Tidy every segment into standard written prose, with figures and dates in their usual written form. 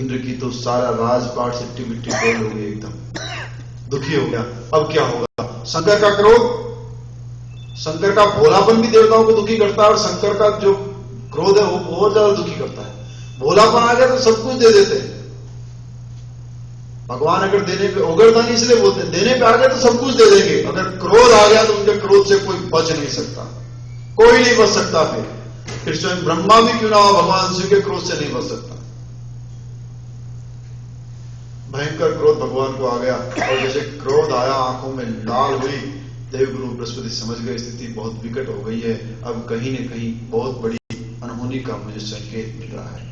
इंद्र की तो सारा राजपाट सिट्टी बिट्टी डोल हो गई, एकदम दुखी हो गया। अब क्या होगा? शंकर का क्रोध, शंकर का भोलापन भी देवताओं को दुखी करता है, और शंकर का जो क्रोध है वो बहुत ज्यादा दुखी करता है। भोलापन आ गया तो सब कुछ दे देते हैं भगवान। अगर देने पे उग्रता नहीं, इसलिए बोलते हैं देने पे आ गए तो सब कुछ दे देंगे। अगर क्रोध आ गया तो उनके क्रोध से कोई बच नहीं सकता, कोई नहीं बच सकता। फिर स्वयं ब्रह्मा भी क्यों ना हो, भगवान शिव के क्रोध से नहीं बच सकता। भयंकर क्रोध भगवान को आ गया, और जैसे क्रोध आया आंखों में लाल हुई। देवगुरु बृहस्पति समझ गए स्थिति बहुत विकट हो गई है, अब कहीं न कहीं बहुत बड़ी अनहोनी का मुझे संकेत मिल रहा है।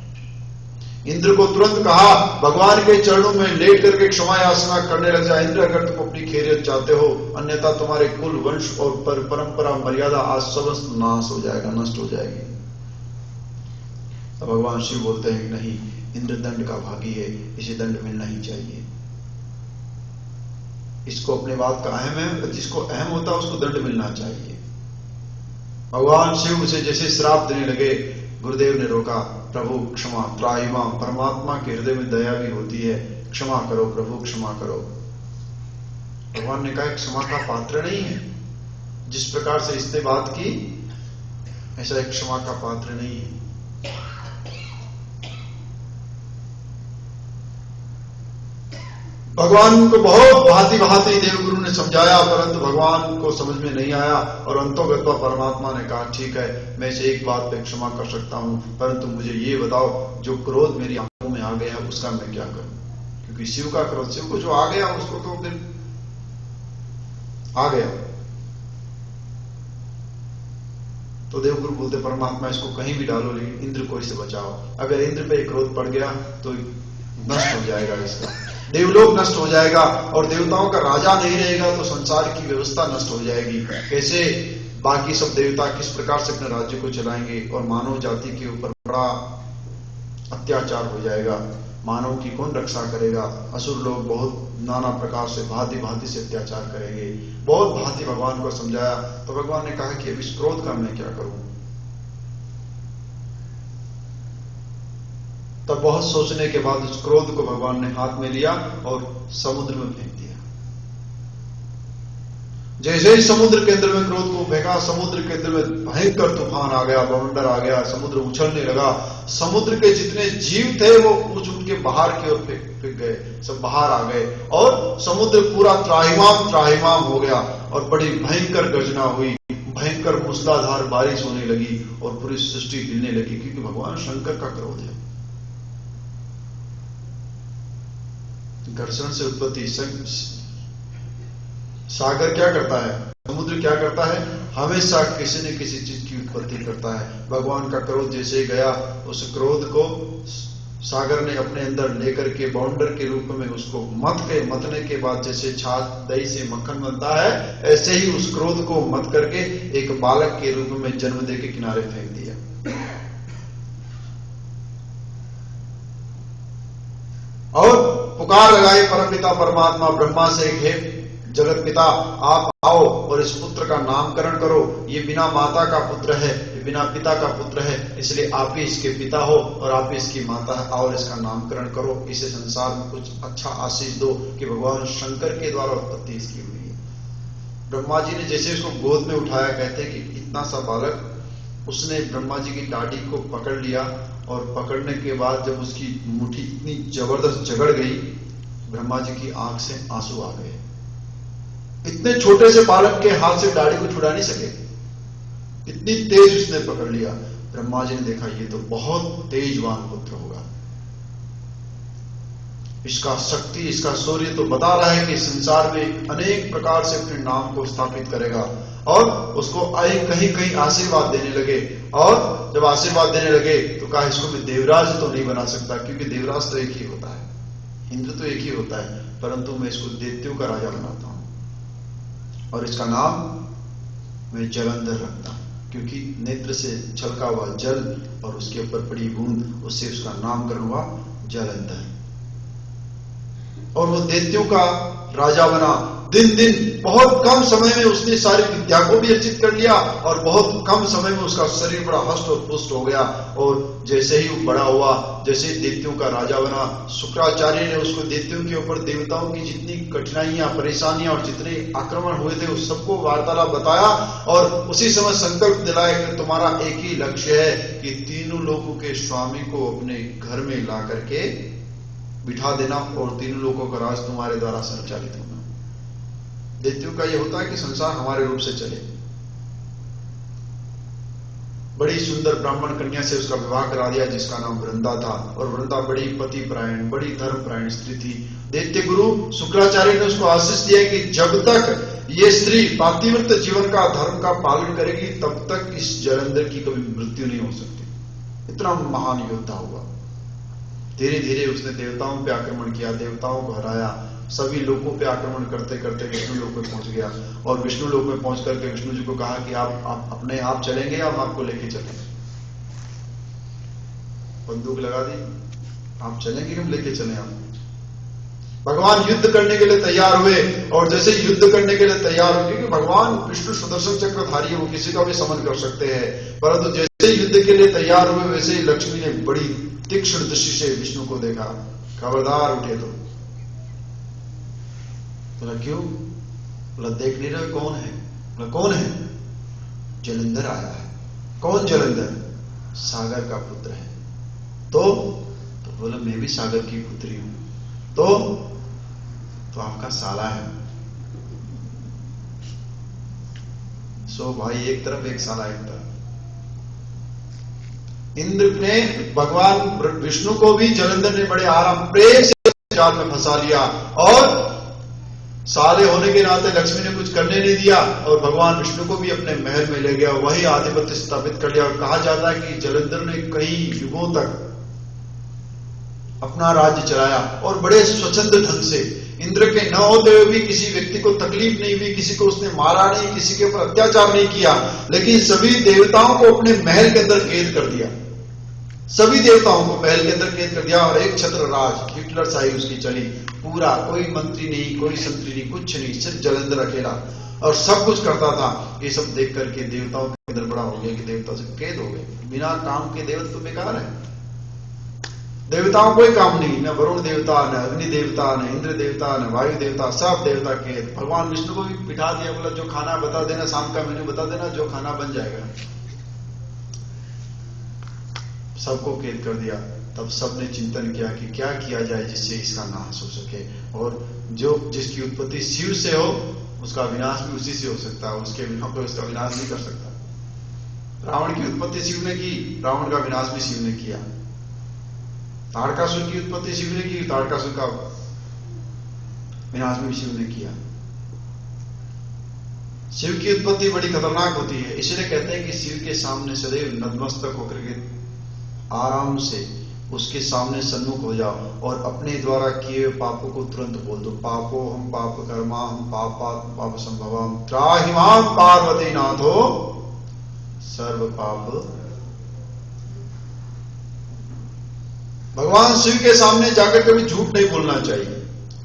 इंद्र को तुरंत कहा, भगवान के चरणों में लेट करके क्षमा याचना करने लग जा। इंद्र, अगर तुम अपनी खैरियत चाहते हो, अन्यथा तुम्हारे कुल वंश और परंपरा मर्यादा आज सब नाश हो जाएगा, नष्ट हो जाएगी। तो भगवान शिव बोलते हैं नहीं, इंद्र दंड का भागी है, इसे दंड मिलना ही चाहिए। इसको अपने बात का अहम है, जिसको अहम होता है उसको दंड मिलना चाहिए। भगवान शिव उसे जैसे श्राप देने लगे, गुरुदेव ने रोका, प्रभु क्षमा, त्राहिमाम। परमात्मा के हृदय में दया भी होती है, क्षमा करो प्रभु, क्षमा करो। भगवान ने कहा क्षमा का पात्र नहीं है, जिस प्रकार से इसने बात की ऐसा एक क्षमा का पात्र नहीं है। भगवान को बहुत भांति भांति देवगुरु ने समझाया, परंतु भगवान को समझ में नहीं आया, और अंतोगत्वा परमात्मा ने कहा ठीक है, मैं इसे एक बात पे क्षमा कर सकता हूं, परंतु मुझे ये बताओ जो क्रोध मेरी आंखों में आ गया है उसका मैं क्या करूं? क्योंकि शिव का क्रोध, शिव को जो आ गया उसको तो फिर आ गया। तो देवगुरु बोलते परमात्मा इसको कहीं भी डालो, लेकिन इंद्र को इसे बचाओ। अगर इंद्र पे क्रोध पड़ गया तो नष्ट हो जाएगा, इसका देवलोक नष्ट हो जाएगा, और देवताओं का राजा नहीं रहेगा तो संसार की व्यवस्था नष्ट हो जाएगी। कैसे बाकी सब देवता किस प्रकार से अपने राज्य को चलाएंगे, और मानव जाति के ऊपर बड़ा अत्याचार हो जाएगा। मानव की कौन रक्षा करेगा? असुर लोग बहुत नाना प्रकार से भांति भांति से अत्याचार करेंगे। बहुत भांति भगवान को समझाया, तो भगवान ने कहा कि अब इस क्रोध का मैं क्या करूं? तब बहुत सोचने के बाद उस क्रोध को भगवान ने हाथ में लिया और समुद्र में फेंक दिया। जैसे ही समुद्र के अंदर में क्रोध को फेंका, समुद्र के अंदर में भयंकर तूफान आ गया, बवंडर आ गया, समुद्र उछलने लगा। समुद्र के जितने जीव थे वो उछ के बाहर की ओर फेंक गए, सब बाहर आ गए, और समुद्र पूरा त्राहिमाम त्राहिमाम हो गया, और बड़ी भयंकर गर्जना हुई, भयंकर मूसलाधार बारिश होने लगी, और पूरी सृष्टि हिलने लगी, क्योंकि भगवान शंकर का क्रोध है। घर्षण से उत्पत्ति, सागर क्या करता है, समुद्र क्या करता है, हमेशा किसी न किसी चीज की उत्पत्ति करता है। भगवान का क्रोध जैसे गया, उस क्रोध को सागर ने अपने अंदर लेकर के बाउंडर के रूप में उसको मतने के बाद जैसे छाछ दही से मक्खन बनता है, ऐसे ही उस क्रोध को मत करके एक बालक के रूप में जन्म दे के किनारे फेंक दिया। और पुकार लगाई परमपिता परमात्मा ब्रह्मा से, हे जगत पिता आप आओ और इस पुत्र का नामकरण करो। ये बिना माता का पुत्र है, ये बिना पिता का पुत्र है, इसलिए आप ही इसके पिता हो और आप ही इसकी माता है। आओ इसका नामकरण करो, इसे संसार में कुछ अच्छा आशीष दो कि भगवान शंकर के द्वारा उत्पत्ति इसकी हुई है। ब्रह्मा जी ने जैसे उसको गोद में उठाया, कहते कि इतना सा बालक, उसने ब्रह्मा जी की दाढ़ी को पकड़ लिया, और पकड़ने के बाद जब उसकी मुट्ठी इतनी जबरदस्त जगड़ गई, ब्रह्मा जी की आंख से आंसू आ गए। इतने छोटे से बालक के हाथ से दाढ़ी को छुड़ा नहीं सके, इतनी तेज उसने पकड़ लिया। ब्रह्मा जी ने देखा ये तो बहुत तेजवान पुत्र होगा, इसका शक्ति, इसका शौर्य तो बता रहा है कि संसार में अनेक प्रकार से अपने नाम को स्थापित करेगा। और उसको कहीं कहीं आशीर्वाद देने लगे, और जब आशीर्वाद देने लगे तो कहा इसको मैं देवराज तो नहीं बना सकता, क्योंकि देवराज तो एक ही होता है, इंद्र तो एक ही होता है, परंतु मैं इसको दैत्यों का राजा बनाता हूं, और इसका नाम मैं जलंधर रखता हूं, क्योंकि नेत्र से छलका हुआ जल और उसके ऊपर पड़ी बूंद, उससे उसका नामकरण हुआ जलंधर। और वो दैत्यों का राजा बना, दिन दिन बहुत कम समय में उसने सारी विद्या को भी अर्जित कर लिया और बहुत कम समय में उसका शरीर बड़ा हष्ट और पुष्ट हो गया। और जैसे ही वो बड़ा हुआ, जैसे ही दैत्यों का राजा बना, शुक्राचार्य ने उसको दैत्यों के ऊपर देवताओं की जितनी कठिनाइयां, परेशानियां और जितने आक्रमण हुए थे उस सबको वार्तालाप बताया और उसी समय संकल्प दिलाया कि तुम्हारा एक ही लक्ष्य है कि तीनों लोगों के स्वामी को अपने घर में ला करके बिठा देना और तीनों लोगों का राज तुम्हारे द्वारा संचालित होना। दैत्यों का यह होता है कि संसार हमारे रूप से चले। बड़ी सुंदर ब्राह्मण कन्या से उसका विवाह करा दिया जिसका नाम वृंदा था, और वृंदा बड़ी पतिपरायण, बड़ी धर्मपरायण स्त्री थी। दैत्य गुरु शुक्राचार्य ने उसको आशीष दिया कि जब तक ये स्त्री पातिव्रत जीवन का, धर्म का पालन करेगी तब तक इस जलंधर की कभी मृत्यु नहीं हो सकती। इतना महान योद्धा हुआ। धीरे धीरे उसने देवताओं पे आक्रमण किया, देवताओं को हराया, सभी लोगों पे आक्रमण करते करते विष्णु लोक पे पहुंच गया और विष्णु लोक में पहुंच करके विष्णु जी को कहा कि आप अपने आप चलेंगे या हम आपको लेके चलेंगे। बंदूक लगा दी, आप चलेंगे कि हम लेके चलें आप। भगवान युद्ध करने के लिए तैयार हुए और जैसे युद्ध करने के लिए तैयार हुए, क्योंकि भगवान विष्णु सुदर्शन चक्रधारी है, वो किसी का भी समन कर सकते हैं, परंतु जैसे युद्ध के लिए तैयार हुए वैसे ही लक्ष्मी ने बड़ी तीक्ष्ण दृष्टि से विष्णु को देखा। खबरदार उठे तो बोला क्यों? बोला देख नहीं रहे कौन है? बोला कौन है? जलंधर आया है। कौन जलंधर? सागर का पुत्र है। तो बोला मैं भी सागर की पुत्री हूं। तो आपका साला है। सो भाई एक तरफ एक साला एक तरफ। इंद्र ने भगवान विष्णु को भी जलंधर ने बड़े आराम प्रेम से जाल में फंसा लिया और साले होने के नाते लक्ष्मी ने कुछ करने नहीं दिया और भगवान विष्णु को भी अपने महल में ले गया, वही आधिपत्य स्थापित कर लिया। और कहा जाता है कि जलंधर ने कई युगों तक अपना राज्य चलाया और बड़े स्वच्छंद ढंग से। इंद्र के न होते हुए भी किसी व्यक्ति को तकलीफ नहीं हुई, किसी को उसने मारा नहीं, किसी के ऊपर अत्याचार नहीं किया, लेकिन सभी देवताओं को अपने महल के अंदर कैद कर दिया। सभी देवताओं को महल के अंदर कैद कर दिया और एक छत्र राज हिटलर शाही उसकी चली पूरा। कोई मंत्री नहीं, कोई संतरी नहीं, कुछ नहीं, सिर्फ जलंधर अकेला और सब कुछ करता था। ये सब देख करके देवताओं के अंदर बड़ा हो गया कि देवता से कैद हो गए। बिना काम के देवता तो बेकार है। देवताओं कोई काम नहीं, न वरुण देवता, न अग्नि देवता, न इंद्र देवता, न वायु देवता, सब देवता कैद। भगवान विष्णु को भी बिठा दिया, बोला जो खाना बता देना, शाम का मेन्यू बता देना, जो खाना बन जाएगा। सबको कैद कर दिया। तब सबने चिंतन किया कि क्या किया जाए जिससे इसका नाश हो सके, और जो जिसकी उत्पत्ति शिव से हो उसका विनाश भी उसी से हो सकता है, उसके बिना कोई उसका विनाश नहीं कर सकता। रावण की उत्पत्ति शिव ने की, रावण का विनाश भी शिव ने किया। तारकासुर की उत्पत्ति शिव ने की, तारकासुर का विनाश भी शिव ने किया। शिव की उत्पत्ति बड़ी खतरनाक होती है, इसलिए कहते हैं कि शिव के सामने सदैव नतमस्तक होकर के आराम से उसके सामने सन्मुख हो जाओ और अपने द्वारा किए पापों को तुरंत बोल दो। पापो हम पाप कर्मा हम पाप संभवम त्राहिमाम पार्वती नाथो सर्व पाप। भगवान शिव के सामने जाकर कभी झूठ नहीं बोलना चाहिए।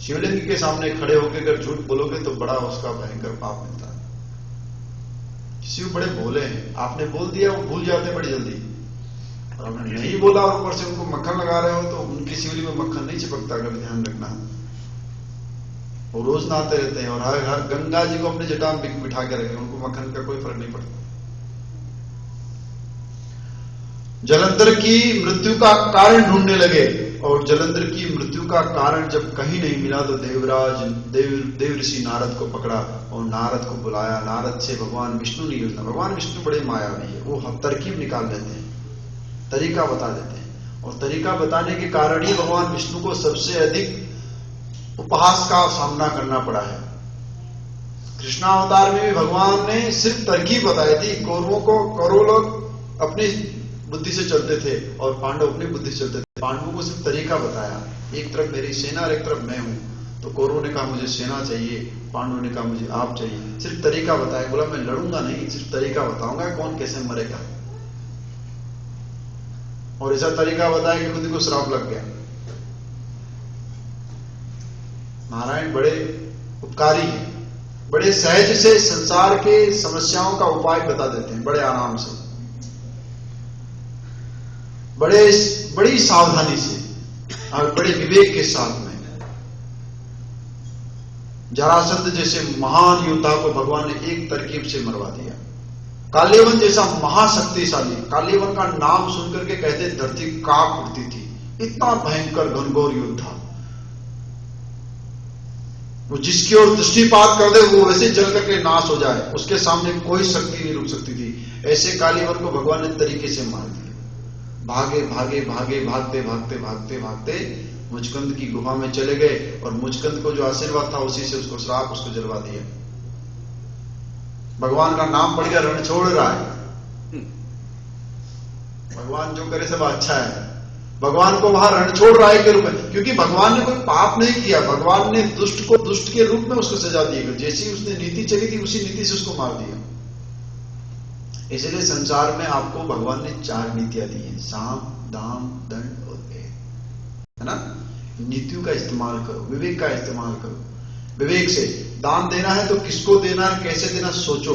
शिवलिंग के सामने खड़े होकर अगर झूठ बोलोगे तो बड़ा उसका भयंकर पाप मिलता है। शिव बड़े भोले हैं, आपने बोल दिया वो भूल जाते बड़ी जल्दी, और आपने नहीं बोला और ऊपर से उनको मक्खन लगा रहे हो तो उनकी शिवली में मक्खन नहीं चिपकता, कभी ध्यान रखना। वो रोज नहाते रहते हैं और हर गंगा जी को अपने जटा में बिठा के रखे, उनको मक्खन का कोई फर्क नहीं पड़ता। जलंधर की मृत्यु का कारण ढूंढने लगे और जलंधर की मृत्यु का कारण जब कहीं नहीं मिला तो देव ऋषि नारद को पकड़ा और नारद को बुलाया। नारद से भगवान विष्णु ने योजना, भगवान विष्णु बड़े मायावी है, वो तरकीब निकाल लेते हैं, तरीका बता देते हैं, और तरीका बताने के कारण ही भगवान विष्णु को सबसे अधिक उपहास का सामना करना पड़ा है। कृष्णावतार में भी भगवान ने सिर्फ तरकीब बताई थी। कौरवों लोग अपनी बुद्धि से चलते थे और पांडव अपनी बुद्धि से चलते थे। पांडवों को सिर्फ तरीका बताया, एक तरफ मेरी सेना और एक तरफ मैं हूं, तो कौरवों ने कहा मुझे सेना चाहिए, पांडवों ने कहा मुझे आप चाहिए। सिर्फ तरीका बताया, बोला मैं लड़ूंगा नहीं, सिर्फ तरीका बताऊंगा कौन कैसे मरेगा। और ऐसा तरीका बताया कि खुद को श्राप लग गया। नारायण बड़े उपकारी हैं, बड़े सहज से संसार के समस्याओं का उपाय बता देते हैं, बड़े आराम से, बड़ी सावधानी से और बड़े विवेक के साथ में। जरासंध जैसे महान योद्धा को भगवान ने एक तरकीब से मरवा दिया। काल्यवन जैसा महाशक्तिशाली, काल्यवन का नाम सुनकर के कहते धरती कांप उठती थी, इतना भयंकर घनघोर योद्धा, वो जिसकी ओर दृष्टिपात कर दे वो वैसे जल करके नाश हो जाए, उसके सामने कोई शक्ति नहीं रुक सकती थी। ऐसे काल्यवन को भगवान ने तरीके से मार दिया। भागे भागे भागे भागते भागते भागते भागते मुचकंद की गुफा में चले गए और मुचकंद को जो आशीर्वाद था उसी से उसको श्राप, उसको जलवा दिया। भगवान का नाम पढ़ कर रण छोड़ रहा है। भगवान जो करे सब अच्छा है। भगवान को वहां रण छोड़ रहा है के रूप में, क्योंकि भगवान ने कोई पाप नहीं किया, भगवान ने दुष्ट को दुष्ट के रूप में उसको सजा दी। जैसी उसने नीति चली थी उसी नीति से उसको मार दिया। इसलिए संसार में आपको भगवान ने 4 नीतियां दी हैं, साम, दाम, दंड और भेद, है ना। नीतियों का इस्तेमाल करो, विवेक का इस्तेमाल करो। विवेक से दान देना है तो किसको देना है, कैसे देना, सोचो।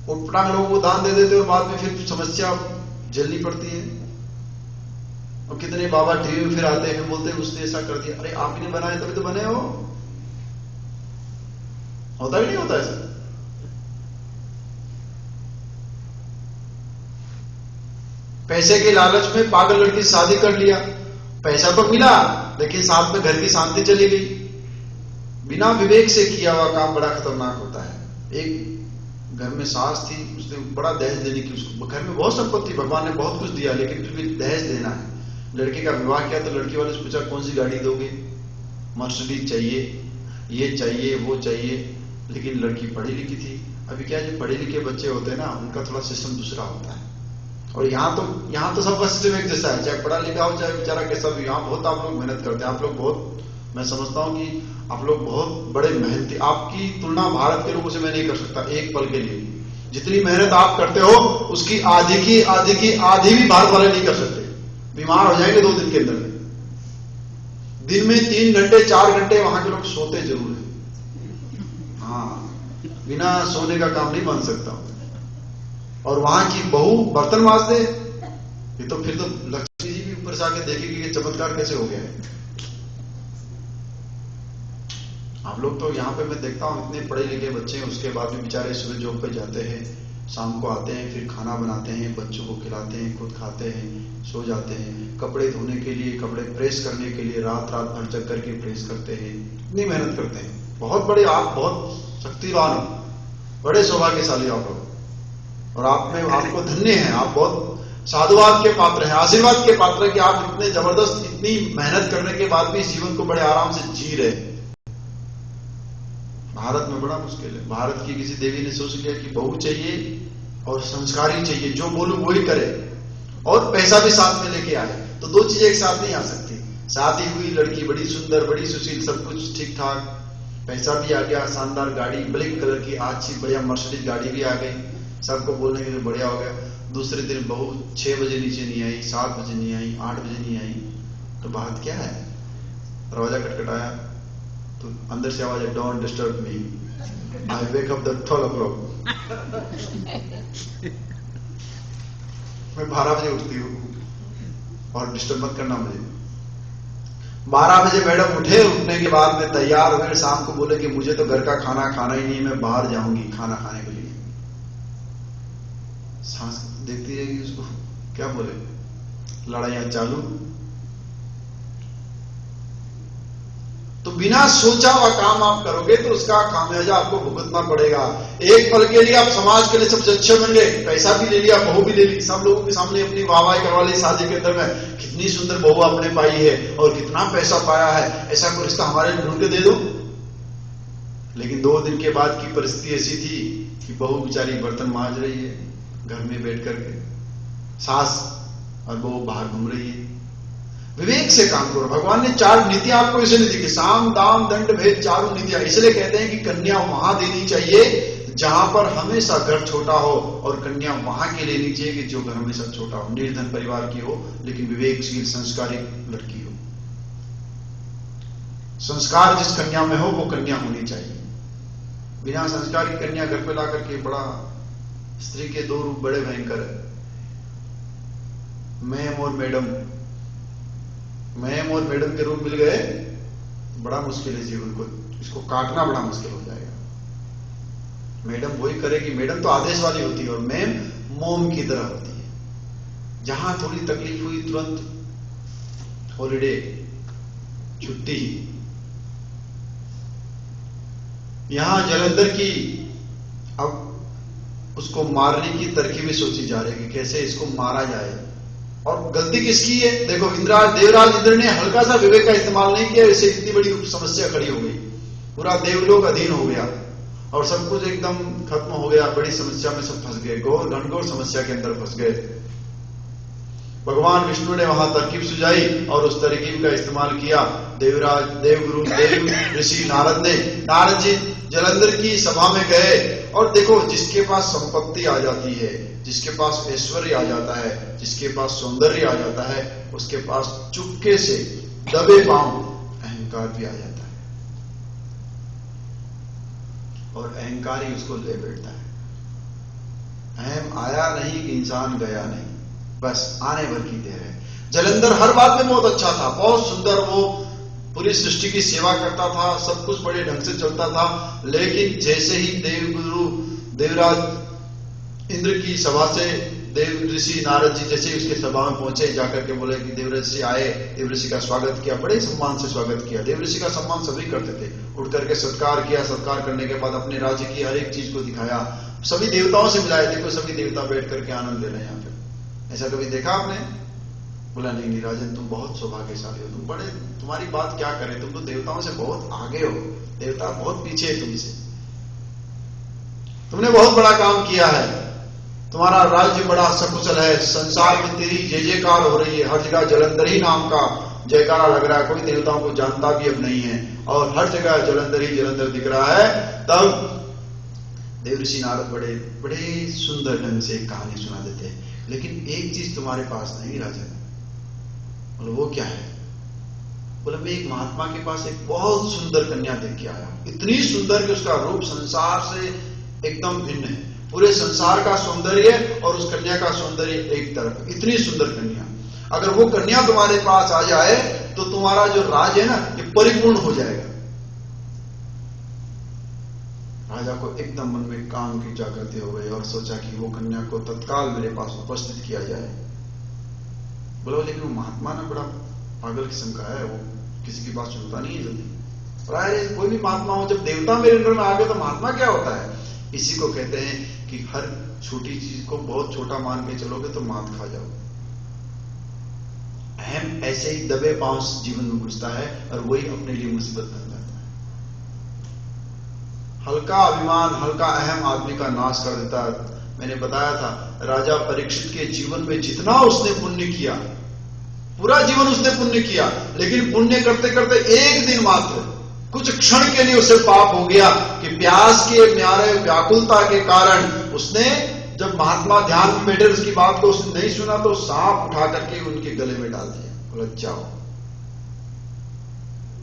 उटपटांग लोगों को दान दे देते और बाद में फिर समस्या झेलनी पड़ती है। और कितने बाबा टीवी में फिर आते हैं, बोलते हैं उसने ऐसा कर दिया। अरे आप ही ने बनाए तभी तो बने हो, होता ही नहीं होता ऐसा। पैसे के लालच में पागल लड़की शादी कर लिया, पैसा तो मिला लेकिन साथ में घर की शांति चली गई। बिना विवेक से किया हुआ काम बड़ा खतरनाक होता है। एक घर में सास थी, उसने बड़ा दहेज देने की, उसको घर में बहुत संपत्ति, भगवान ने बहुत कुछ दिया लेकिन फिर भी दहेज देना है। लड़के का विवाह किया तो लड़की वाले से पूछा कौन सी गाड़ी दोगे, मर्सिडीज चाहिए, ये चाहिए, वो चाहिए। लेकिन लड़की पढ़ी लिखी थी। अभी क्या जो पढ़े लिखे बच्चे होते हैं ना, उनका थोड़ा सिस्टम दूसरा होता है। और यहाँ तो सबका सिस्टम एक जैसा है, चाहे पढ़ा लिखा हो चाहे बेचारा कैसा भी। यहाँ बहुत आप लोग मेहनत करते हैं, आप लोग बहुत, मैं समझता हूँ कि आप लोग बहुत बड़े मेहनती। आपकी तुलना भारत के लोगों से मैं नहीं कर सकता एक पल के लिए। जितनी मेहनत आप करते हो उसकी आधी भी भारत वाले नहीं कर सकते। बीमार हो जाएंगे 2 दिन के अंदर। दिन में 3 घंटे 4 घंटे वहां के लोग सोते जरूर है। हाँ, बिना सोने का काम नहीं बन सकता। और वहां की बहू बर्तन मांज दे, ये तो फिर तो लक्ष्मी जी भी ऊपर से आके देखेगी कि चमत्कार कैसे हो गया है। आप लोग तो यहाँ पे मैं देखता हूँ इतने पढ़े लिखे बच्चे हैं, उसके बाद भी बेचारे सुबह जॉब पे जाते हैं, शाम को आते हैं, फिर खाना बनाते हैं, बच्चों को खिलाते हैं, खुद खाते हैं, सो जाते हैं। कपड़े धोने के लिए, कपड़े प्रेस करने के लिए रात भर जग करके प्रेस करते हैं, इतनी मेहनत करते हैं। बहुत बड़े, आप बहुत शक्तिवान हो, बड़े सौभाग्यशाली आप लोग। और आप में, आपको धन्य है, आप बहुत साधुवाद के पात्र हैं, आशीर्वाद के पात्र हैं कि आप इतने जबरदस्त, इतनी मेहनत करने के बाद भी जीवन को बड़े आराम से जी रहे। भारत में बड़ा मुश्किल है। भारत की किसी देवी ने सोच लिया कि बहू चाहिए और संस्कारी चाहिए, जो बोलूं वही करे, और पैसा भी साथ में लेके आए, तो 2 चीजें एक साथ नहीं आ सकती। शादी हुई, लड़की बड़ी सुंदर, बड़ी सुशील, सब कुछ ठीक ठाक, पैसा भी आ गया, शानदार गाड़ी, ब्लैक कलर की अच्छी बढ़िया मर्सिडीज गाड़ी भी आ गई, सबको बोलने के लिए बढ़िया हो गया। दूसरे दिन बहू 6 बजे नीचे नहीं आई, 7 बजे नहीं आई, 8 बजे नहीं आई, तो बात क्या है? दरवाजा खटखटाया तो अंदर से आवाज है, don't disturb me, I wake up the 12 o'clock। मैं 12 बजे उठती हूँ और डिस्टर्ब मत करना मुझे। 12 बजे मैडम उठे, उठने के बाद में तैयार हुए, शाम को बोले कि मुझे तो घर का खाना खाना ही नहीं, मैं बाहर जाऊंगी खाना खाने के लिए। सांस देखती रहेगी उसको, क्या बोले, लड़ाइयां चालू। तो बिना सोचा हुआ काम आप करोगे तो उसका खामियाजा आपको भुगतना पड़ेगा। एक पल के लिए आप समाज के लिए सबसे अच्छे बन गए, पैसा भी ले लिया, बहू भी ले ली, सब लोगों के सामने अपनी वाहवाही करवा ली शादी के अंदर में, कितनी सुंदर बहू आपने पाई है और कितना पैसा पाया है, ऐसा कोई रिश्ता हमारे ढूंढ के दे दो। लेकिन 2 दिन के बाद की परिस्थिति ऐसी थी कि बहू बेचारी बर्तन मांज रही है घर में बैठ करके, सास और बहू बाहर घूम रही है। विवेक से काम करो। भगवान ने 4 नीतियां आपको इसलिए दी कि साम, दाम, दंड, भेद, 4 नीतियां। इसलिए कहते हैं कि कन्या वहां देनी चाहिए जहां पर हमेशा घर छोटा हो, और कन्या वहां के लेनी चाहिए कि जो घर हमेशा छोटा हो, निर्धन परिवार की हो लेकिन विवेकशील संस्कारी लड़की हो। संस्कार जिस कन्या में हो वो कन्या होनी चाहिए। बिना संस्कार की कन्या घर पे ला करके बड़ा, स्त्री के दो रूप बड़े भयंकर है, मैम और मैडम। मैम और मैडम के रूप मिल गए, बड़ा मुश्किल है जीवन को, इसको काटना बड़ा मुश्किल हो जाएगा। मैडम वही करेगी, मैडम तो आदेश वाली होती है और मैम मोम की तरह होती है। जहां थोड़ी तकलीफ हुई तुरंत हॉलिडे, छुट्टी। यहां जलंधर की अब उसको मारने की तरकीबें सोची जा रही है कि कैसे इसको मारा जाए। और गलती किसकी है? देखो देवराज इंद्र ने हल्का सा विवेक का इस्तेमाल नहीं किया, इससे इतनी बड़ी समस्या खड़ी हो गई। पूरा देवलोक अधीन हो गया और सब कुछ एकदम खत्म हो गया। बड़ी समस्या में सब फंस गए, घनघोर समस्या के अंदर फंस गए। भगवान विष्णु ने वहां तरकीब सुझाई और उस तरकीब का इस्तेमाल किया। देवराज, देवगुरु, देव ऋषि नारद जी जलंधर की सभा में गए और देखो, जिसके पास संपत्ति आ जाती है, जिसके पास ऐश्वर्य आ जाता है, जिसके पास सौंदर्य आ जाता है, उसके पास चुपके से दबे पांव अहंकार भी आ जाता है और अहंकार ही उसको ले बैठता है। अहम आया नहीं कि इंसान गया नहीं, बस आने भर की देर है। जलंधर हर बात में बहुत अच्छा था, बहुत सुंदर, वो पूरी सृष्टि की सेवा करता था, सब कुछ बड़े ढंग से चलता था। लेकिन जैसे ही देवगुरु देवराज इंद्र की सभा से देव ऋषि नारद जी जैसे ही उसके सभा में पहुंचे, जाकर के बोले कि देव ऋषि आए, देव ऋषि का स्वागत किया, बड़े सम्मान से स्वागत किया। देव ऋषि का सम्मान सभी करते थे, उठ करके सत्कार किया। सत्कार करने के बाद अपने राज्य की हर एक चीज को दिखाया, सभी देवताओं से मिलाया। देखो, सभी देवता बैठ करके आनंद ले रहे हैं यहाँ पे। ऐसा कभी देखा आपने? बोला नहीं राजन, तुम बहुत सौभाग्यशाली हो, तुम बड़े, तुम्हारी बात क्या करें, तुम तो देवताओं से बहुत आगे हो, देवता बहुत पीछे है तुमसे, तुमने बहुत बड़ा काम किया है, तुम्हारा राज्य बड़ा सकुशल है, संसार में तेरी जय जयकार हो रही है, हर जगह जलंधर ही नाम का जयकारा लग रहा है, कोई देवताओं को जानता भी अब नहीं है और हर जगह जलंधर ही जलंधर दिख रहा है। तब देव ऋषि नारद बड़े बड़े सुंदर ढंग से एक कहानी सुना देते हैं, लेकिन एक चीज तुम्हारे पास नहीं राजन। बोले वो क्या है? बोले मैं एक महात्मा के पास एक बहुत सुंदर कन्या देख के आया, इतनी सुंदर कि उसका रूप संसार से एकदम भिन्न है, पूरे संसार का सौंदर्य और उस कन्या का सौंदर्य एक तरफ, इतनी सुंदर कन्या। अगर वो कन्या तुम्हारे पास आ जाए तो तुम्हारा जो राज है ना, ये परिपूर्ण हो जाएगा। राजा को एकदम मन में काम की जागृति हो गई और सोचा कि वो कन्या को तत्काल मेरे पास उपस्थित किया जाए। बोला लेकिन वो महात्मा ना बड़ा पागल किस्म का है, वो किसी की बात सुनता नहीं है जल्दी। प्राय कोई भी महात्मा हो, जब देवता मेरे अंदर में आ गए तो महात्मा क्या होता है? इसी को कहते हैं कि हर छोटी चीज को बहुत छोटा मान के चलोगे तो मात खा जाओ। अहम ऐसे ही दबे पांव जीवन में घुसता है और वही अपने लिए मुसीबत बन जाता है। हल्का अभिमान, हल्का अहम आदमी का नाश कर देता है। मैंने बताया था, राजा परीक्षित के जीवन में जितना उसने पुण्य किया, पूरा जीवन उसने पुण्य किया, लेकिन पुण्य करते करते एक दिन मात्र, कुछ क्षण के लिए उसे पाप हो गया कि प्यास के मारे, व्याकुलता के कारण उसने, जब महात्मा ध्यान में बैठे उसकी बात को उसने नहीं सुना तो सांप उठा करके उनके गले में डाल दिया। बोला जाओ।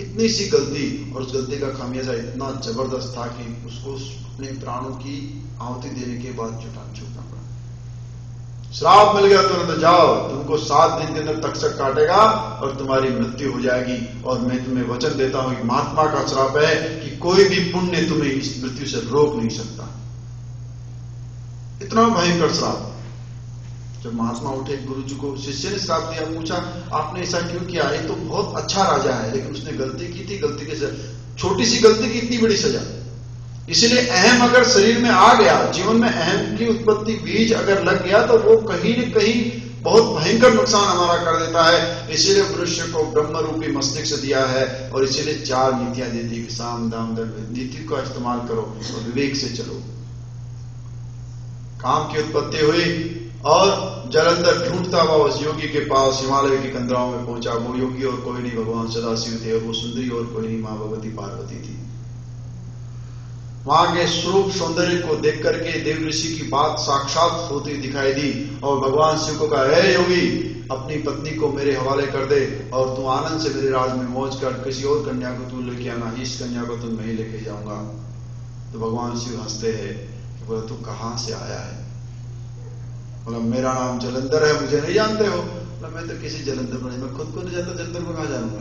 इतनी सी गलती, और उस गलती का खामियाजा इतना जबरदस्त था कि उसको अपने प्राणों की आहुति देने के बाद छूटना पड़ा। श्राप मिल गया तुरंत, जाओ, तुमको 7 दिन के अंदर तक्षक काटेगा और तुम्हारी मृत्यु हो जाएगी। और मैं तुम्हें वचन देता हूं कि महात्मा का श्राप है कि कोई भी पुण्य तुम्हें इस मृत्यु से रोक नहीं सकता। इतना भयंकर श्राप। जब महात्मा उठे, गुरु जी को शिष्य ने श्राप दिया, पूछा आपने ऐसा क्यों किया? ये तो बहुत अच्छा राजा है, लेकिन उसने गलती की थी, गलती के छोटी सी गलती की इतनी बड़ी सजा। इसलिए अहम अगर शरीर में आ गया, जीवन में अहम की उत्पत्ति बीज अगर लग गया तो वो कहीं न कहीं बहुत भयंकर नुकसान हमारा कर देता है। इसीलिए मनुष्य को ब्रह्म रूपी मस्तिष्क दिया है और इसीलिए 4 नीतियां दी थी कि साम दाम दंड, नीति का इस्तेमाल करो और विवेक से चलो। काम की उत्पत्ति हुई और जलंधर ढूंढता हुआ उस योगी के पास हिमालय की कंदराओं में पहुंचा। वो योगी और कोई नहीं भगवान सदाशिव थे, और वो सुंदरी और कोई नहीं मां भगवती पार्वती थी। वहां के स्वरूप सौंदर्य को देख करके देव ऋषि की बात साक्षात होती दिखाई दी और भगवान शिव को कहा, हे योगी, अपनी पत्नी को मेरे हवाले कर दे और तू आनंद से मेरे राज में मौज कर, किसी और कन्या को तू लेके आना, इस कन्या को तो मैं ही लेके जाऊंगा। तो भगवान शिव हंसते हैं कि बोला तू कहां से आया है? बोला मेरा नाम जलंधर है, मुझे नहीं जानते हो? बोला मैं तो किसी जलंधर को नहीं, मैं खुद को नहीं जानता, जलंधर को कहां जानूंगा?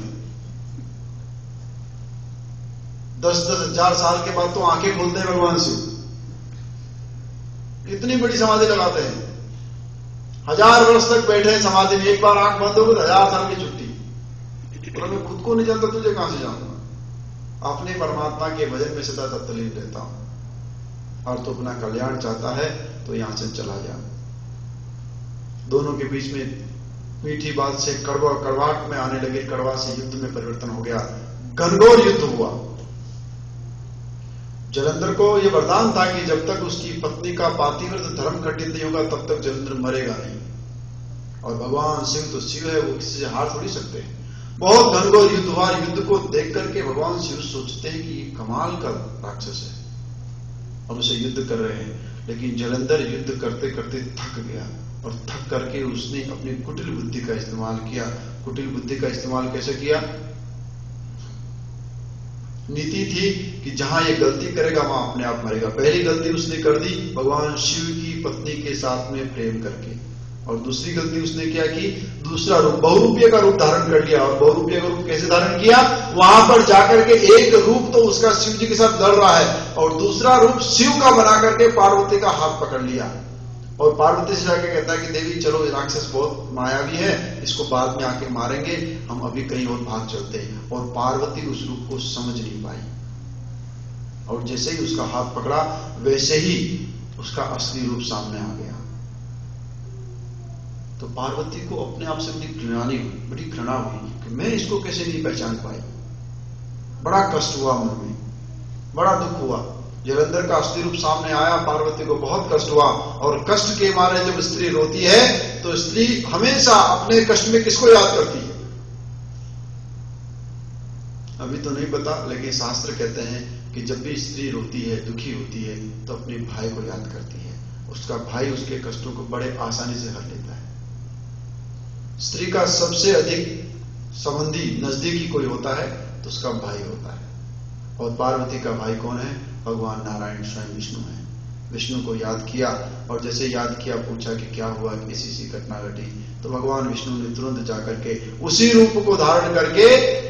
10-10 हजार साल के बाद तो आंखें खोलते हैं भगवान शिव, इतनी बड़ी समाधि लगाते हैं, 1000 वर्ष तक बैठे हैं समाधि में, एक बार आंख बंद हो गई तो 1000 साल की छुट्टी। बोला मैं खुद को नहीं जानता, तुझे कहां से जानूंगा? अपने परमात्मा के भजन में सदा तत्लीन रहता हूं, और तो अपना कल्याण चाहता है तो यहां से चला जा। दोनों के बीच में मीठी बात से कड़वाहट में आने लगे, कड़वा से युद्ध में परिवर्तन हो गया, घनघोर युद्ध हुआ। जलंधर को यह वरदान था कि जब तक उसकी पत्नी का पातिव्रत धर्म खंडित नहीं होगा तब तक जलंधर मरेगा नहीं। और भगवान शिव तो शिव है, वो किसी से हार थोड़ी सकते हैं। बहुत घनघोर युद्ध हुआ। युद्ध को देख करके भगवान शिव सोचते हैं कि ये कमाल का राक्षस है और उसे युद्ध कर रहे हैं, लेकिन जलंधर युद्ध करते करते थक गया और थक करके उसने अपनी कुटिल बुद्धि का इस्तेमाल किया। कुटिल बुद्धि का इस्तेमाल कैसे किया? नीति थी कि जहां ये गलती करेगा वहां अपने आप मरेगा। पहली गलती उसने कर दी भगवान शिव की पत्नी के साथ में प्रेम करके, और दूसरी गलती उसने क्या की? दूसरा रूप, बहुरूपीय का रूप धारण कर लिया। और बहुरूपीय का रूप कैसे धारण किया? वहां पर जाकर के एक रूप तो उसका शिव जी के साथ लड़ रहा है और दूसरा रूप शिव का बना करके पार्वती का हाथ पकड़ लिया और पार्वती से जाकर कहता है कि देवी चलो, राक्षस बहुत मायावी है, इसको बाद में आके मारेंगे, हम अभी कहीं और भाग चलते हैं। और पार्वती उस रूप को समझ नहीं पाई और जैसे ही उसका हाथ पकड़ा वैसे ही उसका असली रूप सामने आ गया। तो पार्वती को अपने आप से बड़ी घृणा हुई कि मैं इसको कैसे नहीं पहचान पाई। बड़ा कष्ट हुआ, मन में बड़ा दुख हुआ। जलंधर का असली रूप सामने आया, पार्वती को बहुत कष्ट हुआ। और कष्ट के मारे जब स्त्री रोती है तो स्त्री हमेशा अपने कष्ट में किसको याद करती है? अभी तो नहीं पता, लेकिन शास्त्र कहते हैं कि जब भी स्त्री रोती है, दुखी होती है, तो अपने भाई को याद करती है। उसका भाई उसके कष्टों को बड़े आसानी से हर लेता है। स्त्री का सबसे अधिक संबंधी नजदीकी कोई होता है तो उसका भाई होता है। और पार्वती का भाई कौन है? भगवान नारायण स्वयं विष्णु है। विष्णु को याद किया और जैसे याद किया, पूछा कि क्या हुआ, ऐसी घटना घटी, तो भगवान विष्णु ने तुरंत जाकर के उसी रूप को धारण करके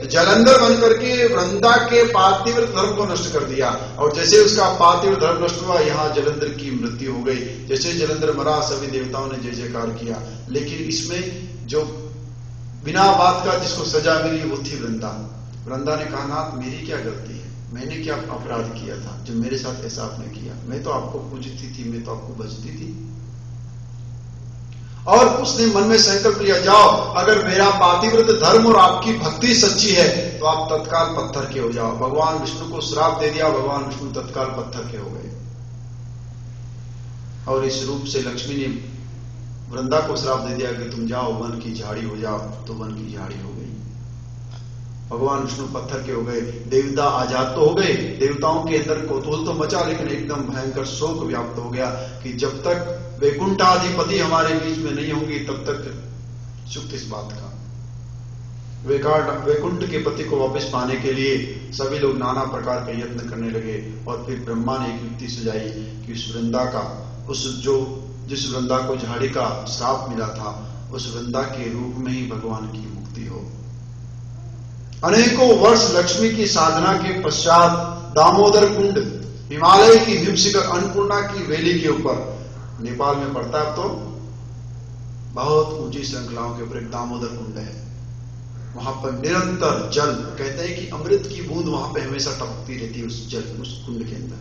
जलंधर बन करके वृंदा के पार्थिव धर्म को नष्ट कर दिया। और जैसे उसका पार्थिव धर्म नष्ट हुआ, यहां जलंधर की मृत्यु हो गई। जैसे जलंधर मरा, सभी देवताओं ने जय जयकार किया। लेकिन इसमें जो बिना बात का जिसको सजा मिली वो थी वृंदा। वृंदा ने कहा, नाथ मेरी क्या गलती है, मैंने क्या अपराध किया था जो मेरे साथ ऐसा आपने किया? मैं तो आपको पूजती थी, मैं तो आपको बजती थी। और उसने मन में संकल्प लिया, जाओ अगर मेरा पातिव्रत धर्म और आपकी भक्ति सच्ची है तो आप तत्काल पत्थर के हो जाओ। भगवान विष्णु को श्राप दे दिया, भगवान विष्णु तत्काल पत्थर के हो गए। और इस रूप से लक्ष्मी ने वृंदा को श्राप दे दिया कि तुम जाओ वन की झाड़ी हो जाओ, तो वन की झाड़ी हो गई। भगवान विष्णु पत्थर के हो गए। देवता आजाद तो हो गए, देवताओं के अंदर कौतूहल तो मचा, लेकिन एकदम भयंकर शोक व्याप्त हो गया कि जब तक वैकुंठाधिपति हमारे बीच में नहीं होंगे तब तक सुख इस बात का। वैकुंठ के पति को वापस पाने के लिए सभी लोग नाना प्रकार के यत्न करने लगे। और फिर ब्रह्मा ने एक युक्ति सुझाई कि उस वृंदा का, जिस वृंदा को झाड़ी का श्राप मिला था, उस वृंदा के रूप में ही भगवान की मुक्ति हो। अनेकों वर्ष लक्ष्मी की साधना के पश्चात दामोदर कुंड, हिमालय की हिमशिखर अन्नपूर्णा की वेली के ऊपर, नेपाल में पड़ता है, तो बहुत ऊंची श्रृंखलाओं के ऊपर एक दामोदर कुंड है। वहां पर निरंतर जल, कहते हैं कि अमृत की बूंद वहां पे हमेशा टपकती रहती है उस कुंड के अंदर।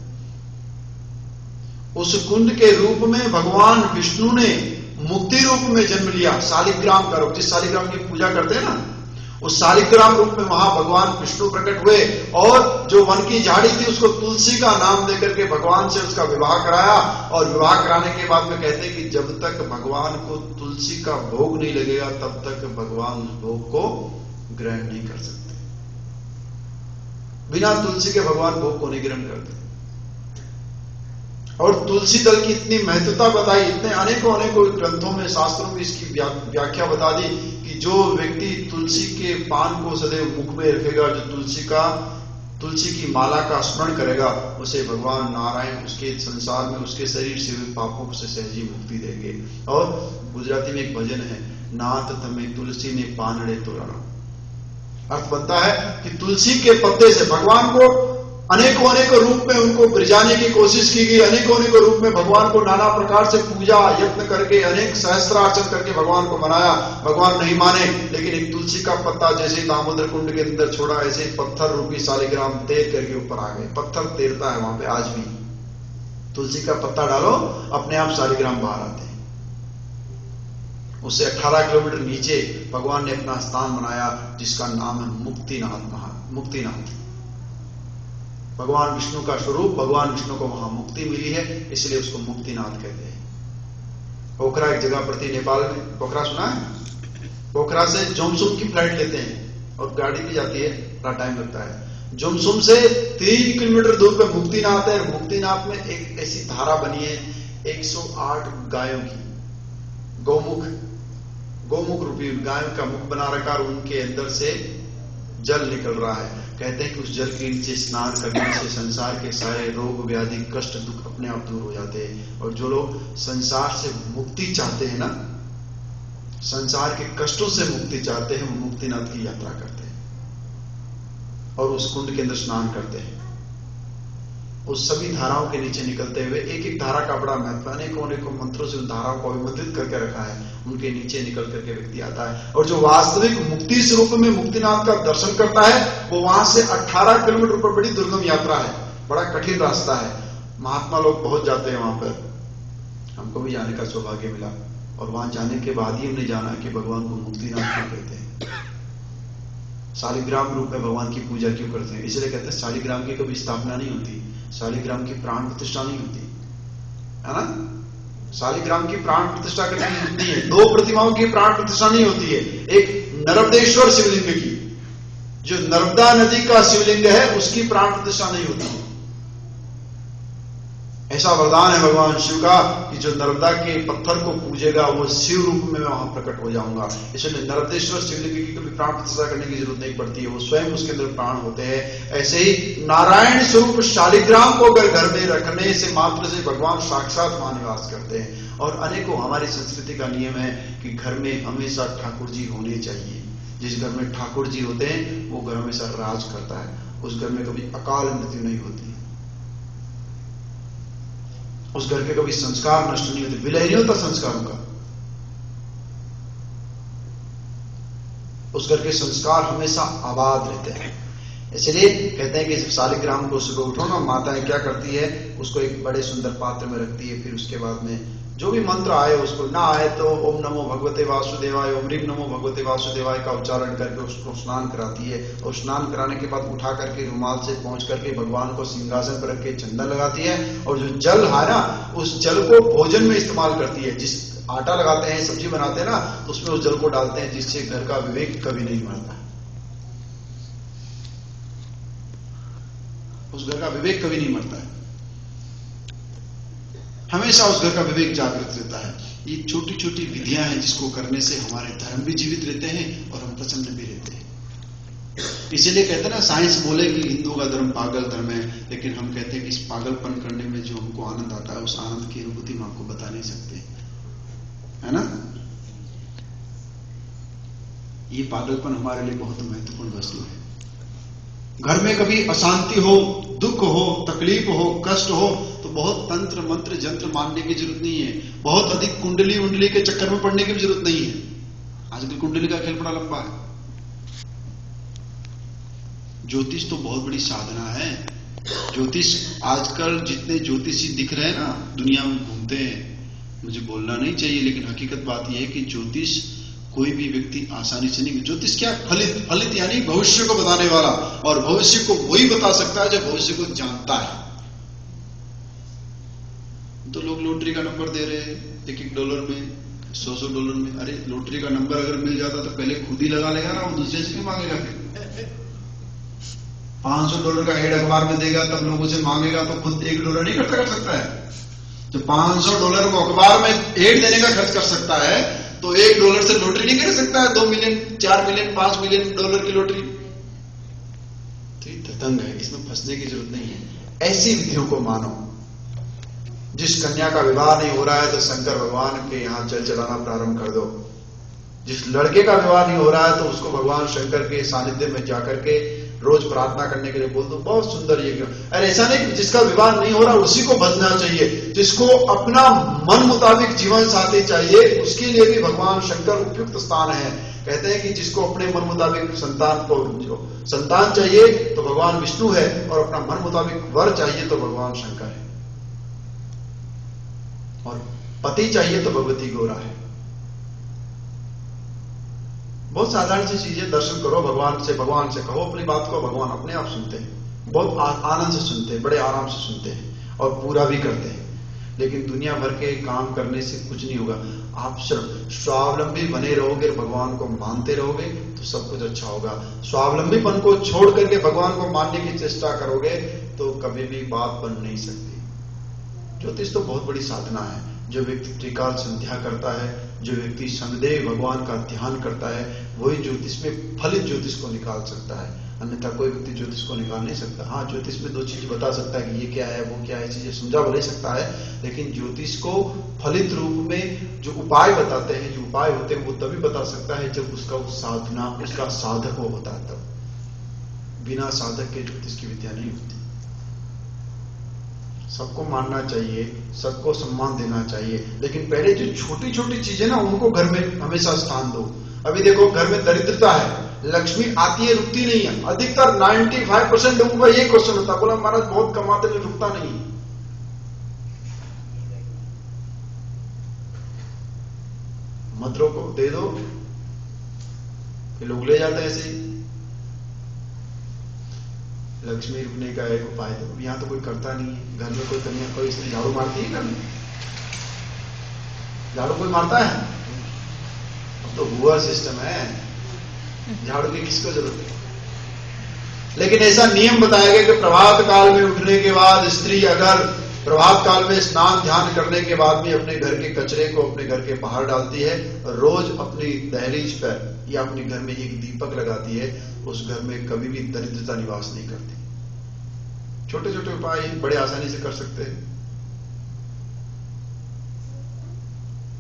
उस कुंड के रूप में भगवान विष्णु ने मुक्ति रूप में जन्म लिया। शालिग्राम का रूप, जिस शालिग्राम की पूजा करते हैं ना, उस शालिग्राम रूप में वहां भगवान विष्णु प्रकट हुए। और जो वन की झाड़ी थी उसको तुलसी का नाम देकर के भगवान से उसका विवाह कराया। और विवाह कराने के बाद में कहते हैं कि जब तक भगवान को तुलसी का भोग नहीं लगेगा तब तक भगवान उस भोग को ग्रहण नहीं कर सकते। बिना तुलसी के भगवान भोग को नहीं ग्रहण करते। और तुलसी दल की इतनी महत्वता बताई, इतने अनेकों ग्रंथों में, शास्त्रों में इसकी व्याख्या बता दी कि जो व्यक्ति तुलसी के पान को सदैव मुख में रखेगा, जो तुलसी का तुलसी की माला का स्मरण करेगा, उसे भगवान नारायण उसके संसार में उसके शरीर से हुए पापों से सहजी मुक्ति देंगे। और गुजराती में एक भजन है, नाथ तमें तुलसी ने पानड़े तोड़ना। अर्थ बनता है कि तुलसी के पत्ते से भगवान को अनेकों अनेकों रूप में उनको ब्रिजाने की कोशिश की गई, अनेकों अनेकों रूप में भगवान को नाना प्रकार से पूजा यत्न करके अनेक सहस्त्रार्चन करके भगवान को मनाया, भगवान नहीं माने। लेकिन एक तुलसी का पत्ता जैसे दामोदर कुंड के अंदर छोड़ा, ऐसे पत्थर रूपी शालिग्राम तैर करके ऊपर आ गए। पत्थर तैरता है वहां पे आज भी, तुलसी का पत्ता डालो अपने आप शालिग्राम बाहर आते हैं। उससे 18 किलोमीटर नीचे भगवान ने अपना स्थान बनाया जिसका नाम है मुक्तिनाथ। मुक्तिनाथ भगवान विष्णु का स्वरूप, भगवान विष्णु को वहां मुक्ति मिली है, इसलिए उसको मुक्तिनाथ कहते हैं। पोखरा एक जगह पड़ती है नेपाल में, पोखरा सुना है? पोखरा से जोमसुम की फ्लाइट लेते हैं और गाड़ी भी जाती है, थोड़ा टाइम लगता है। जोमसुम से 3 किलोमीटर दूर पे मुक्तिनाथ है। मुक्तिनाथ में एक ऐसी धारा बनी है 108 गायों की, गौमुख रूपी गायों का मुख बना रखा और उनके अंदर से जल निकल रहा है। कहते हैं कि उस जल के नीचे स्नान करने से संसार के सारे रोग व्याधि कष्ट दुख अपने आप दूर हो जाते हैं। और जो लोग संसार से मुक्ति चाहते हैं ना, संसार के कष्टों से मुक्ति चाहते हैं, वो मुक्तिनाथ की यात्रा करते हैं और उस कुंड के अंदर स्नान करते हैं। उस सभी धाराओं के नीचे निकलते हुए, एक एक धारा का बड़ा महत्व, अनेकों अनेकों मंत्रों से उन धाराओं को अभिमंत्रित करके रखा है। उनके नीचे निकल करके व्यक्ति आता है और जो वास्तविक मुक्ति स्वरूप में मुक्तिनाथ का दर्शन करता है, वो वहां से 18 किलोमीटर पर बड़ी दुर्गम यात्रा है, बड़ा कठिन रास्ता है। महात्मा लोग बहुत जाते हैं वहां पर, हमको भी जाने का सौभाग्य मिला और वहां जाने के बाद ही हमने जाना कि भगवान को मुक्तिनाथ क्यों कहते हैं, शालिग्राम रूप में भगवान की पूजा क्यों करते हैं। इसलिए कहते हैं शालिग्राम की कभी स्थापना नहीं होती, शालिग्राम की प्राण प्रतिष्ठा नहीं होती है ना। शालिग्राम की प्राण प्रतिष्ठा करनी होती है, 2 प्रतिमाओं की प्राण प्रतिष्ठा नहीं होती है। एक नर्मदेश्वर शिवलिंग की, जो नर्मदा नदी का शिवलिंग है, उसकी प्राण प्रतिष्ठा नहीं होती है। ऐसा वरदान है भगवान शिव का कि जो नर्मदा के पत्थर को पूजेगा वो शिव रूप में मैं वहां प्रकट हो जाऊंगा। इसलिए नर्मदेश्वर शिवलिंग की कभी प्राण प्रतिष्ठा करने की जरूरत नहीं पड़ती है, वो स्वयं उसके अंदर प्राण होते हैं। ऐसे ही नारायण स्वरूप शालिग्राम को अगर घर में रखने से मात्र से भगवान साक्षात वहां निवास करते हैं। और अनेकों हमारी संस्कृति का नियम है कि घर में हमेशा ठाकुर जी होने चाहिए। जिस घर में ठाकुर जी होते हैं वो घर हमेशा राज करता है, उस घर में कभी अकाल मृत्यु नहीं होती, उस घर के कभी संस्कार नष्ट नहीं होते, विलय नहीं होता संस्कारों का। उस घर के संस्कार हमेशा आबाद रहते हैं। इसलिए कहते हैं कि शालिग्राम को सुबह उठो ना, माताएं क्या करती है, उसको एक बड़े सुंदर पात्र में रखती है, फिर उसके बाद में जो भी मंत्र आए उसको, ना आए तो ओम नमो भगवते वासुदेवाय, ओम ह्रीम नमो भगवते वासुदेवाय का उच्चारण करके उसको स्नान कराती है। और स्नान कराने के बाद उठा करके रुमाल से पहुंच करके भगवान को सिंहासन पर रख के चंदन लगाती है। और जो जल है ना, उस जल को भोजन में इस्तेमाल करती है। जिस आटा लगाते हैं, सब्जी बनाते हैं ना, तो उसमें उस जल को डालते हैं, जिससे घर का विवेक कभी नहीं मरता, उस घर का विवेक कभी नहीं मरता है, हमेशा उस घर का विवेक जागृत रहता है। ये छोटी छोटी विधियां हैं जिसको करने से हमारे धर्म भी जीवित रहते हैं और हम प्रसन्न भी रहते हैं। इसीलिए कहते हैं ना, साइंस बोले कि हिंदू का धर्म पागल धर्म है, लेकिन हम कहते हैं कि इस पागलपन करने में जो हमको आनंद आता है, उस आनंद की अनुभूति हम आपको बता नहीं सकते, है ना। ये पागलपन हमारे लिए बहुत महत्वपूर्ण वस्तु है। घर में कभी अशांति हो, दुख हो, तकलीफ हो, कष्ट हो, तो बहुत तंत्र मंत्र जंत्र मानने की जरूरत नहीं है, बहुत अधिक कुंडली उंडली के चक्कर में पड़ने की भी जरूरत नहीं है। आजकल कुंडली का खेल बड़ा लंबा है। ज्योतिष तो बहुत बड़ी साधना है। ज्योतिष आजकल जितने ज्योतिषी दिख रहे हैं ना, दुनिया में घूमते हैं, मुझे बोलना नहीं चाहिए, लेकिन हकीकत बात यह है कि ज्योतिष कोई भी व्यक्ति आसानी से नहीं। ज्योतिष क्या, फलित यानी भविष्य को बताने वाला, और भविष्य को वही बता सकता है जो भविष्य को जानता है। तो लोग लॉटरी का नंबर दे रहे हैं $1 में, $100 में। अरे लॉटरी का नंबर अगर मिल जाता तो पहले खुद ही लगा लेगा ना, वो दूसरे से क्यों मांगेगा। फिर $500 का एड अखबार में देगा, तब लोगों से मांगेगा, तो खुद $1 नहीं खर्च कर सकता है। तो $500 को अखबार में एड देने का खर्च कर सकता है, तो $1 से लॉटरी नहीं कर सकता है। 2 मिलियन, 4 मिलियन, $5 मिलियन की लॉटरी। ठीक है, मृदंग है, इसमें फंसने की जरूरत नहीं है। ऐसी विधियों को मानो। जिस कन्या का विवाह नहीं हो रहा है तो शंकर भगवान के यहाँ जल चढ़ाना प्रारंभ कर दो। जिस लड़के का विवाह नहीं हो रहा है तो उसको भगवान शंकर के सानिध्य में जाकर के रोज प्रार्थना करने के लिए बोल दो। बहुत सुंदर ये। अरे ऐसा नहीं कि जिसका विवाह नहीं हो रहा उसी को भजना चाहिए। जिसको अपना मन मुताबिक जीवन साथी चाहिए उसके लिए भी भगवान शंकर उपयुक्त स्थान है। कहते हैं कि जिसको अपने मन मुताबिक संतान चाहिए तो भगवान विष्णु है, और अपना मन मुताबिक वर चाहिए तो भगवान शंकर है, और पति चाहिए तो भगवती गौरा है। बहुत साधारण सी चीजें। दर्शन करो भगवान से कहो अपनी बात को, भगवान अपने आप सुनते हैं। बहुत आनंद से सुनते हैं, बड़े आराम से सुनते हैं और पूरा भी करते हैं। लेकिन दुनिया भर के काम करने से कुछ नहीं होगा। आप स्वावलंबी बने रहोगे, भगवान को मानते रहोगे तो सब कुछ अच्छा होगा। स्वावलंबीपन को छोड़ करके भगवान को मानने की चेष्टा करोगे तो कभी भी बात बन नहीं सकती। ज्योतिष तो बहुत बड़ी साधना है। जो व्यक्ति त्रिकाल संध्या करता है, जो व्यक्ति संदेह भगवान का ध्यान करता है, वही ज्योतिष में फलित ज्योतिष को निकाल सकता है। अन्यथा कोई व्यक्ति ज्योतिष को निकाल नहीं सकता। हाँ, ज्योतिष में दो चीज बता सकता है कि ये क्या है वो क्या है, चीजें समझा ले सकता है, लेकिन ज्योतिष को फलित रूप में जो उपाय बताते हैं, जो उपाय होते हैं वो तभी बता सकता है जब उसका साधना, उसका साधक वो होता है। तब बिना साधक के ज्योतिष की विद्या नहीं होती। सबको मानना चाहिए, सबको सम्मान देना चाहिए, लेकिन पहले जो छोटी छोटी चीजें ना उनको घर में हमेशा स्थान दो। अभी देखो घर में दरिद्रता है, लक्ष्मी आती है रुकती नहीं है। अधिकतर 95% लोगों का ये क्वेश्चन होता है, बोला महाराज बहुत कमाते हैं रुकता नहीं। मत रोको, दे दो, लोग ले जाते हैं ऐसे ही। लक्ष्मी रुकने का एक उपाय दो। यहां तो कोई करता नहीं है। घर में कोई कन्या, कोई इसलिए झाड़ू मारती है घर में? झाड़ू कोई मारता है? अब तो हुआ सिस्टम है, झाड़ू की किसको जरूरत है? लेकिन ऐसा नियम बताया गया कि प्रभात काल में उठने के बाद स्त्री अगर प्रभात काल में स्नान ध्यान करने के बाद भी अपने घर के कचरे को अपने घर के बाहर डालती है, रोज अपनी दहलीज पर या अपने घर में एक दीपक लगाती है, उस घर में कभी भी दरिद्रता निवास नहीं करती। छोटे छोटे उपाय बड़े आसानी से कर सकते हैं,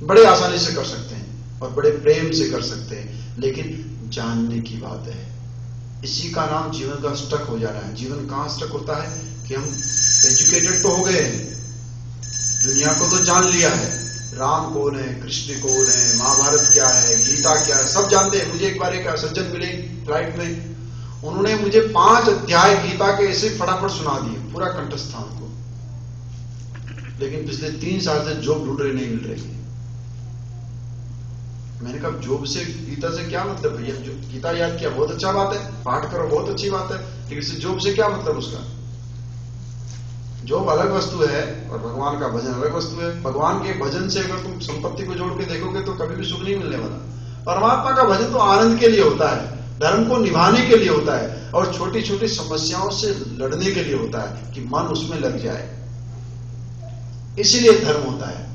बड़े आसानी से कर सकते हैं और बड़े प्रेम से कर सकते हैं, लेकिन जानने की बात है। इसी का नाम जीवन का स्टक हो जाना है। जीवन कहां स्टक होता है कि हम एजुकेटेड तो हो गए हैं, दुनिया को तो जान लिया है, राम कौन है, कृष्ण कौन है, महाभारत क्या है, गीता क्या है, सब जानते हैं। मुझे एक बार एक सज्जन मिले फ्लाइट में, उन्होंने मुझे 5 अध्याय गीता के ऐसे फटाफट सुना दिए, पूरा कंठस्थ था उनको, लेकिन पिछले 3 साल से जॉब ढूंढ रहे, नहीं मिल रही। मैंने कहा जॉब से गीता से क्या मतलब भैया? जो गीता याद किया बहुत अच्छा बात है, पाठ करो बहुत अच्छी बात है, लेकिन इससे जॉब से क्या मतलब? उसका जॉब अलग वस्तु है और भगवान का भजन अलग वस्तु है। भगवान के भजन से अगर तुम संपत्ति को जोड़ के देखोगे तो कभी भी सुख नहीं मिलने वाला। परमात्मा का भजन तो आनंद के लिए होता है, धर्म को निभाने के लिए होता है और छोटी छोटी समस्याओं से लड़ने के लिए होता है कि मन उसमें लग जाए। इसीलिए धर्म होता है।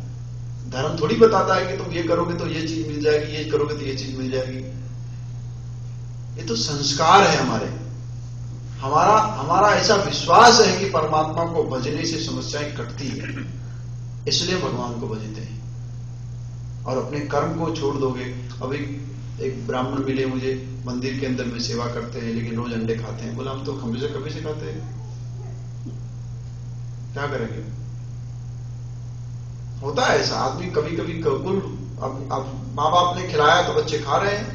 धर्म थोड़ी बताता है कि तुम ये करोगे तो ये चीज मिल जाएगी, ये करोगे तो ये चीज मिल जाएगी। ये तो संस्कार है हमारे, हमारा ऐसा विश्वास है कि परमात्मा को भजने से समस्याएं कटती है, इसलिए भगवान को भजते हैं। और अपने कर्म को छोड़ दोगे। अभी एक ब्राह्मण मिले मुझे, मंदिर के अंदर में सेवा करते हैं लेकिन रोज अंडे खाते हैं। बोला हम तो हमेशा कभी से खाते हैं, क्या करेंगे? होता है ऐसा, आदमी कभी कभी कुल अब माँ बाप ने खिलाया तो बच्चे खा रहे हैं।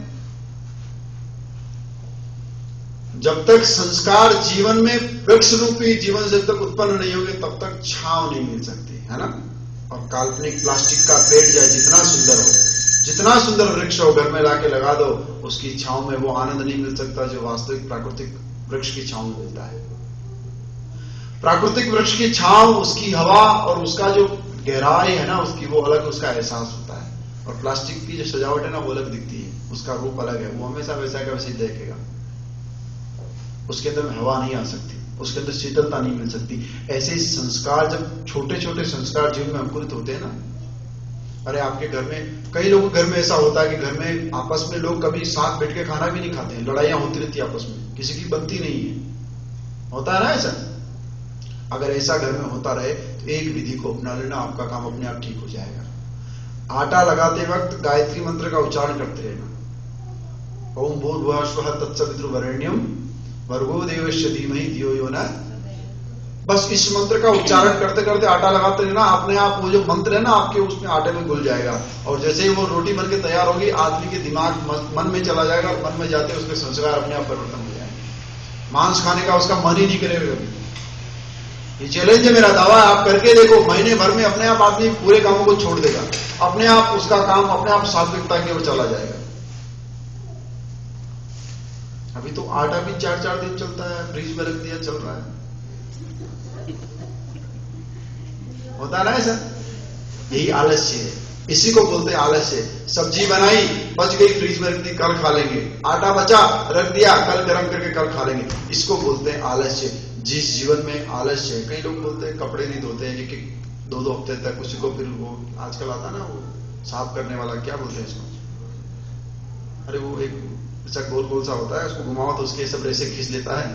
जब तक संस्कार जीवन में वृक्ष रूपी जीवन जब तक उत्पन्न नहीं होंगे तब तक छांव नहीं मिल सकती है ना। और काल्पनिक प्लास्टिक का पेड़ जाए जितना सुंदर हो, जितना सुंदर वृक्ष हो, घर में लाके लगा दो, उसकी छांव में वो आनंद नहीं मिल सकता जो वास्तविक प्राकृतिक वृक्ष की छांव में मिलता है। प्राकृतिक वृक्ष की छांव, उसकी हवा और उसका जो गहराई है ना उसकी, वो अलग उसका एहसास होता है। और प्लास्टिक की जो सजावट है ना वो अलग दिखती है, उसका रूप अलग है, वो हमेशा वैसा का वैसे देखेगा। उसके अंदर में हवा नहीं आ सकती, उसके अंदर शीतलता नहीं मिल सकती। ऐसे संस्कार, जब छोटे छोटे संस्कार जीवन में अंकुरित होते हैं ना, अरे आपके घर में कई लोगों के घर में ऐसा होता है कि घर में आपस में लोग कभी साथ बैठ के खाना भी नहीं खाते हैं, लड़ाइयां होती रहती है आपस में, किसी की बनती नहीं है। होता है ना ऐसा? अगर ऐसा घर में होता रहे तो एक विधि को अपना लेना, आपका काम अपने आप ठीक हो जाएगा। आटा लगाते वक्त गायत्री मंत्र का उच्चारण करते रहना। ओम भूर्भुवः स्वः तत्सवितुर्वरेण्यं भर्गो देवस्य धीमहि धियो यो न। बस इस मंत्र का उच्चारण करते करते आटा लगाते रहना, अपने आप वो जो मंत्र है ना आपके उसमें आटे में घुल जाएगा। और जैसे ही वो रोटी बनके तैयार होगी, आदमी के दिमाग मन में चला जाएगा, और मन में जाते उसके संस्कार अपने आप परिवर्तन हो जाएंगे। मांस खाने का उसका मन ही नहीं करेगा कभी। ये चैलेंज है, मेरा दावा है, आप करके देखो, महीने भर में अपने आप आदमी पूरे कामों को छोड़ देगा, अपने आप उसका काम अपने आप सात्विकता की ओर चला जाएगा। अभी तो आटा भी 4-4 दिन चलता है, फ्रिज में रख दिया, चल रहा है। होता ना ऐसा? यही आलस्य है, इसी को बोलते हैं आलस्य। सब्जी बनाई, बच गई, फ्रिज में रख दी, कल खा लेंगे। आटा बचा, रख दिया, कल गर्म करके कल खा लेंगे। इसको बोलते हैं आलस्य। जिस जीवन में आलस्य है, कई लोग बोलते हैं कपड़े नहीं धोते हैं, एक 2-2 हफ्ते तक, उसी को फिर वो आजकल आता ना वो साफ करने वाला, क्या बोलते हैं इसको, अरे वो एक ऐसा गोल गोल सा होता है, उसको घुमाओ तो उसके सब रेसे खींच लेता है,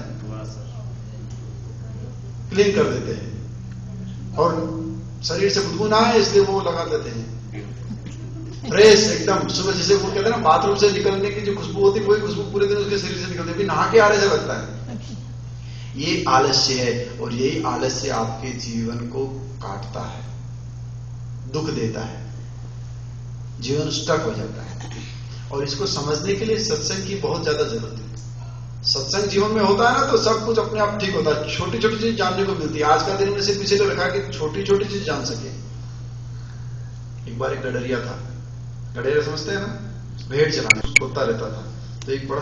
क्लीन कर देते हैं। और शरीर से बदबू ना है इसलिए वो लगा देते हैं फ्रेश एकदम। सुबह जैसे वो कहते हैं ना बाथरूम से निकलने की जो खुशबू होती है, वही खुशबू पूरे दिन उसके शरीर से निकलती है, नहा के आ रहे से लगता है। ये आलस्य है, और यही आलस्य आपके जीवन को काटता है, दुख देता है, जीवन स्टक हो जाता है। और इसको समझने के लिए सत्संग की बहुत ज्यादा जरूरत है। सत्संग जीवन में होता है ना तो सब कुछ अपने आप ठीक होता है, छोटी छोटी चीज जानने को मिलती है। आज का दिन में सिर्फ इसीलिए रखा कि छोटी छोटी चीज जान सके। एक बार एक गडरिया था, गडरिया समझते हैं ना, भेड़ चलाने, कुत्ता रहता था, तो एक बड़ा